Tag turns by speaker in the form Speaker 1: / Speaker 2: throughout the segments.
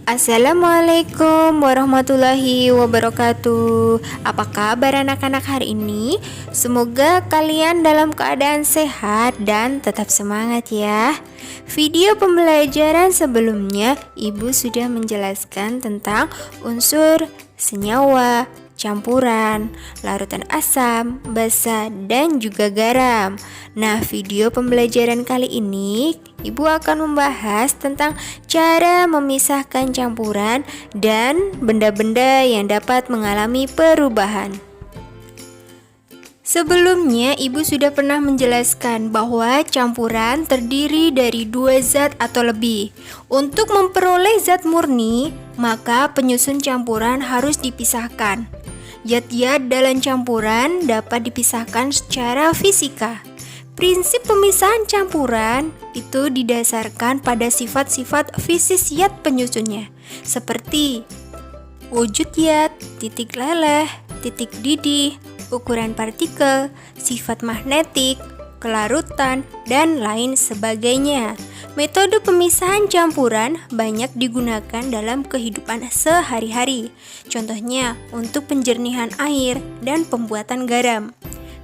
Speaker 1: Assalamualaikum warahmatullahi wabarakatuh. Apa kabar anak-anak hari ini? Semoga kalian dalam keadaan sehat dan tetap semangat ya. Video pembelajaran sebelumnya Ibu sudah menjelaskan tentang unsur, senyawa, campuran, larutan asam, basa, dan juga garam. Nah, video pembelajaran kali ini Ibu akan membahas tentang cara memisahkan campuran dan benda-benda yang dapat mengalami perubahan. Sebelumnya, Ibu sudah pernah menjelaskan bahwa campuran terdiri dari dua zat atau lebih. Untuk memperoleh zat murni, maka penyusun campuran harus dipisahkan. Zat-zat dalam campuran dapat dipisahkan secara fisika. Prinsip pemisahan campuran itu didasarkan pada sifat-sifat fisik zat penyusunnya, seperti wujud zat, titik leleh, titik didih, ukuran partikel, sifat magnetik, kelarutan, dan lain sebagainya. Metode pemisahan campuran banyak digunakan dalam kehidupan sehari-hari. Contohnya untuk penjernihan air dan pembuatan garam.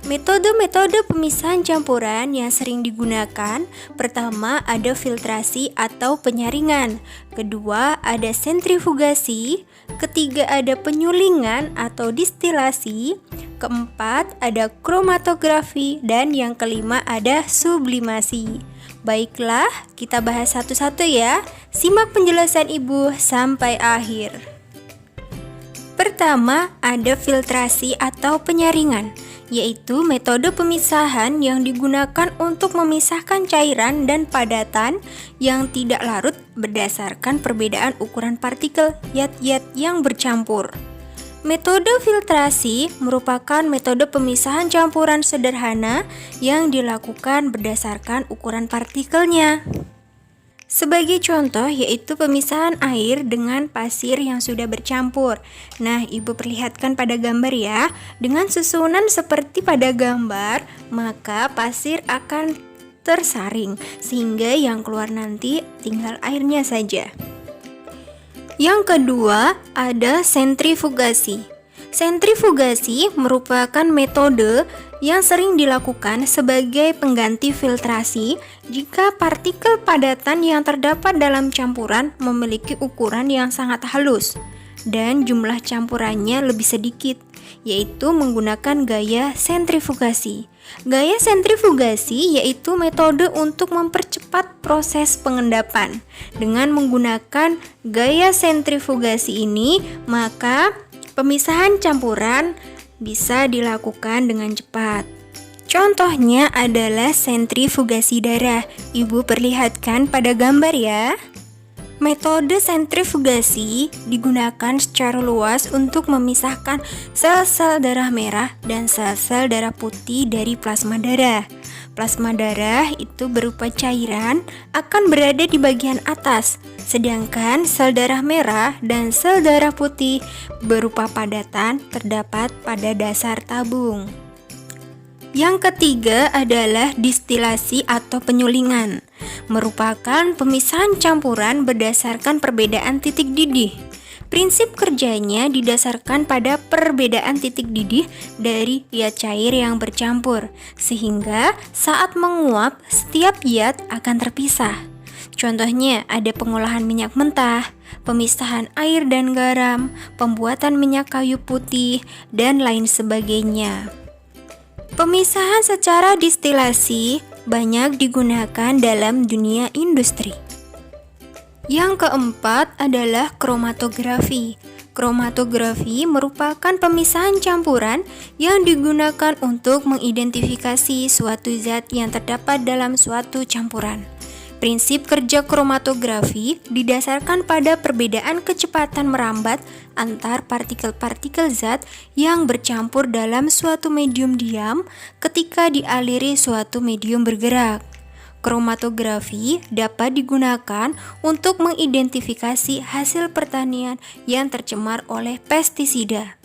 Speaker 1: Metode-metode pemisahan campuran yang sering digunakan, pertama ada filtrasi atau penyaringan, kedua ada sentrifugasi, ketiga ada penyulingan atau distilasi, keempat ada kromatografi, dan yang kelima ada sublimasi. Baiklah, kita bahas satu-satu ya. Simak penjelasan Ibu sampai akhir. Pertama, ada filtrasi atau penyaringan, yaitu metode pemisahan yang digunakan untuk memisahkan cairan dan padatan yang tidak larut berdasarkan perbedaan ukuran partikel zat-zat yang bercampur. Metode filtrasi merupakan metode pemisahan campuran sederhana yang dilakukan berdasarkan ukuran partikelnya. Sebagai contoh yaitu pemisahan air dengan pasir yang sudah bercampur. Nah, Ibu perlihatkan pada gambar ya. Dengan susunan seperti pada gambar, maka pasir akan tersaring sehingga yang keluar nanti tinggal airnya saja. Yang kedua, ada sentrifugasi. Sentrifugasi merupakan metode yang sering dilakukan sebagai pengganti filtrasi jika partikel padatan yang terdapat dalam campuran memiliki ukuran yang sangat halus dan jumlah campurannya lebih sedikit, yaitu menggunakan gaya sentrifugasi. Gaya sentrifugasi yaitu metode untuk mempercepat proses pengendapan. Dengan menggunakan gaya sentrifugasi ini, maka pemisahan campuran bisa dilakukan dengan cepat. Contohnya adalah sentrifugasi darah. Ibu perlihatkan pada gambar ya. Metode sentrifugasi digunakan secara luas untuk memisahkan sel-sel darah merah dan sel-sel darah putih dari plasma darah. Plasma darah itu berupa cairan akan berada di bagian atas, sedangkan sel darah merah dan sel darah putih berupa padatan terdapat pada dasar tabung. Yang ketiga adalah distilasi atau penyulingan, merupakan pemisahan campuran berdasarkan perbedaan titik didih. Prinsip kerjanya didasarkan pada perbedaan titik didih dari zat cair yang bercampur, sehingga saat menguap setiap zat akan terpisah. Contohnya ada pengolahan minyak mentah, pemisahan air dan garam, pembuatan minyak kayu putih, dan lain sebagainya. Pemisahan secara distilasi banyak digunakan dalam dunia industri. Yang keempat adalah kromatografi. Kromatografi merupakan pemisahan campuran yang digunakan untuk mengidentifikasi suatu zat yang terdapat dalam suatu campuran. Prinsip kerja kromatografi didasarkan pada perbedaan kecepatan merambat antar partikel-partikel zat yang bercampur dalam suatu medium diam ketika dialiri suatu medium bergerak. Kromatografi dapat digunakan untuk mengidentifikasi hasil pertanian yang tercemar oleh pestisida.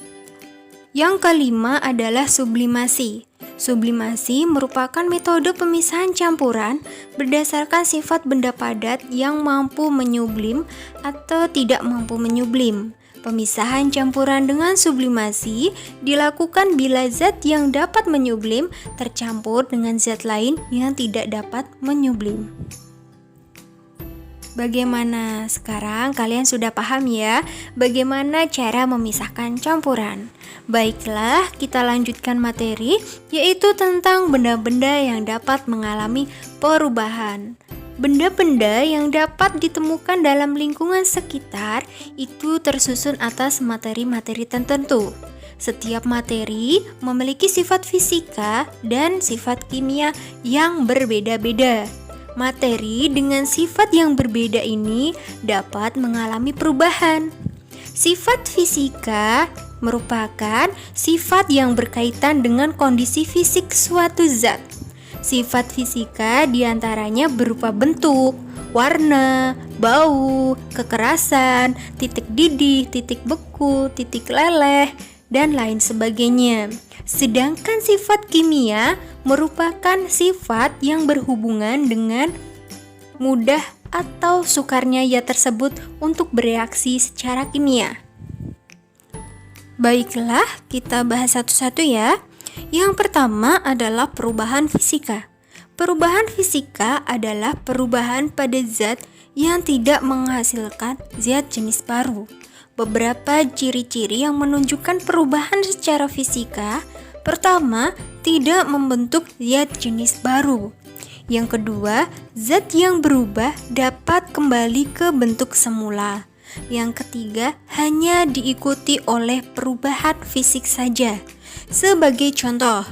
Speaker 1: Yang kelima adalah sublimasi. Sublimasi merupakan metode pemisahan campuran berdasarkan sifat benda padat yang mampu menyublim atau tidak mampu menyublim. Pemisahan campuran dengan sublimasi dilakukan bila zat yang dapat menyublim tercampur dengan zat lain yang tidak dapat menyublim. Bagaimana? Sekarang kalian sudah paham ya bagaimana cara memisahkan campuran. Baiklah, kita lanjutkan materi, yaitu tentang benda-benda yang dapat mengalami perubahan. Benda-benda yang dapat ditemukan dalam lingkungan sekitar itu tersusun atas materi-materi tertentu. Setiap materi memiliki sifat fisika dan sifat kimia yang berbeda-beda. Materi dengan sifat yang berbeda ini dapat mengalami perubahan. Sifat fisika merupakan sifat yang berkaitan dengan kondisi fisik suatu zat. Sifat fisika diantaranya berupa bentuk, warna, bau, kekerasan, titik didih, titik beku, titik leleh, dan lain sebagainya. Sedangkan sifat kimia merupakan sifat yang berhubungan dengan mudah atau sukarnya zat tersebut untuk bereaksi secara kimia. Baiklah, kita bahas satu-satu ya. Yang pertama adalah perubahan fisika. Perubahan fisika adalah perubahan pada zat yang tidak menghasilkan zat jenis baru. Beberapa ciri-ciri yang menunjukkan perubahan secara fisika. Pertama, tidak membentuk zat jenis baru. Yang kedua, zat yang berubah dapat kembali ke bentuk semula. Yang ketiga, hanya diikuti oleh perubahan fisik saja. Sebagai contoh,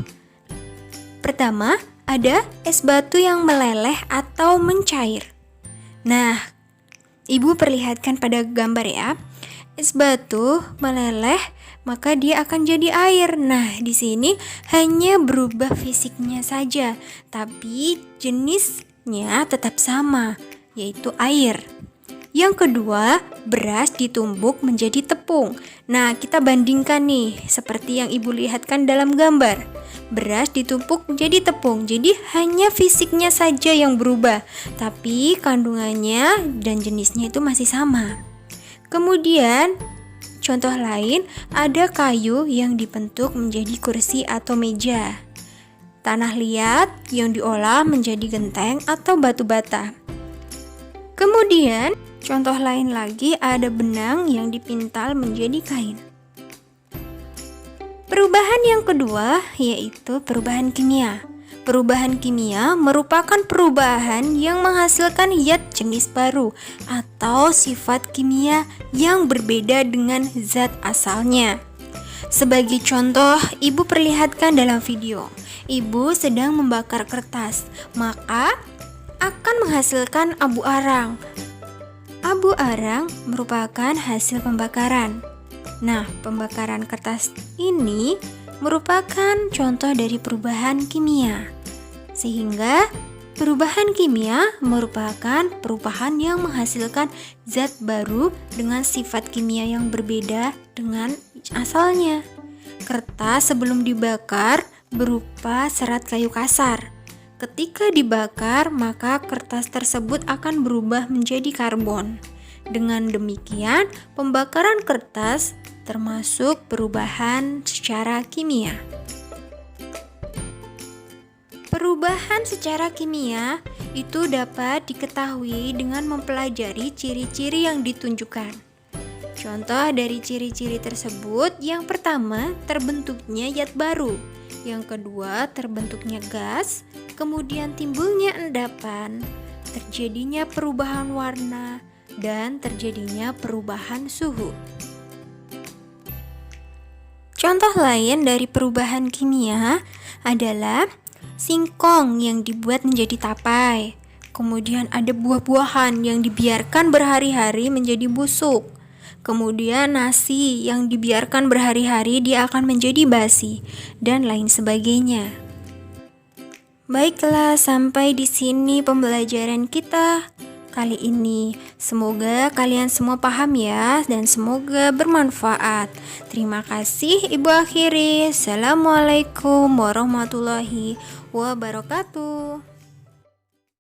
Speaker 1: pertama, ada es batu yang meleleh atau mencair. Nah, Ibu perlihatkan pada gambar ya. Es batu meleleh, maka dia akan jadi air. Nah, di sini hanya berubah fisiknya saja, tapi jenisnya tetap sama, yaitu air. Yang kedua, beras ditumbuk menjadi tepung. Nah, kita bandingkan nih, seperti yang Ibu lihatkan dalam gambar. Beras ditumpuk menjadi tepung, jadi hanya fisiknya saja yang berubah, tapi kandungannya dan jenisnya itu masih sama. Kemudian, contoh lain, ada kayu yang dibentuk menjadi kursi atau meja. Tanah liat yang diolah menjadi genteng atau batu bata. Kemudian, contoh lain lagi ada benang yang dipintal menjadi kain. Perubahan yang kedua yaitu perubahan kimia. Perubahan kimia merupakan perubahan yang menghasilkan zat jenis baru atau sifat kimia yang berbeda dengan zat asalnya. Sebagai contoh, Ibu perlihatkan dalam video. Ibu sedang membakar kertas, maka akan menghasilkan abu arang. Abu arang merupakan hasil pembakaran. Nah, pembakaran kertas ini merupakan contoh dari perubahan kimia. Sehingga perubahan kimia merupakan perubahan yang menghasilkan zat baru dengan sifat kimia yang berbeda dengan asalnya. Kertas sebelum dibakar berupa serat kayu kasar. Ketika dibakar, maka kertas tersebut akan berubah menjadi karbon. Dengan demikian, pembakaran kertas termasuk perubahan secara kimia. Perubahan secara kimia itu dapat diketahui dengan mempelajari ciri-ciri yang ditunjukkan. Contoh dari ciri-ciri tersebut, yang pertama, terbentuknya zat baru. Yang kedua, terbentuknya gas, kemudian timbulnya endapan, terjadinya perubahan warna, dan terjadinya perubahan suhu. Contoh lain dari perubahan kimia adalah singkong yang dibuat menjadi tapai. Kemudian ada buah-buahan yang dibiarkan berhari-hari menjadi busuk. Kemudian nasi yang dibiarkan berhari-hari dia akan menjadi basi, dan lain sebagainya. Baiklah, sampai di sini pembelajaran kita. kali ini. Semoga kalian semua paham ya, dan semoga bermanfaat. Terima kasih Ibu akhiri. Assalamualaikum warahmatullahi wabarakatuh.